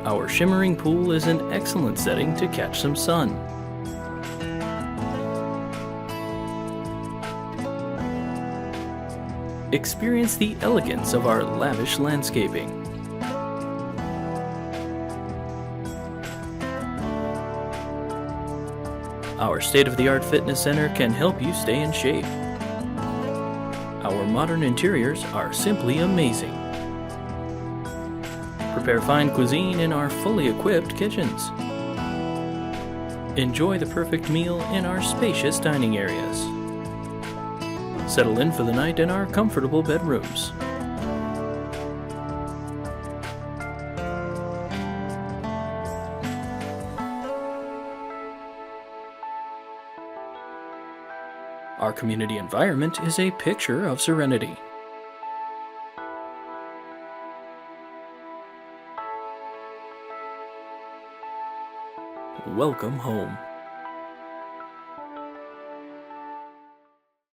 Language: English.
Our shimmering pool is an excellent setting to catch some sun. Experience the elegance of our lavish landscaping. Our state-of-the-art fitness center can help you stay in shape. Our modern interiors are simply amazing. Prepare fine cuisine in our fully equipped kitchens. Enjoy the perfect meal in our spacious dining areas. Settle in for the night in our comfortable bedrooms. Our community environment is a picture of serenity. Welcome home.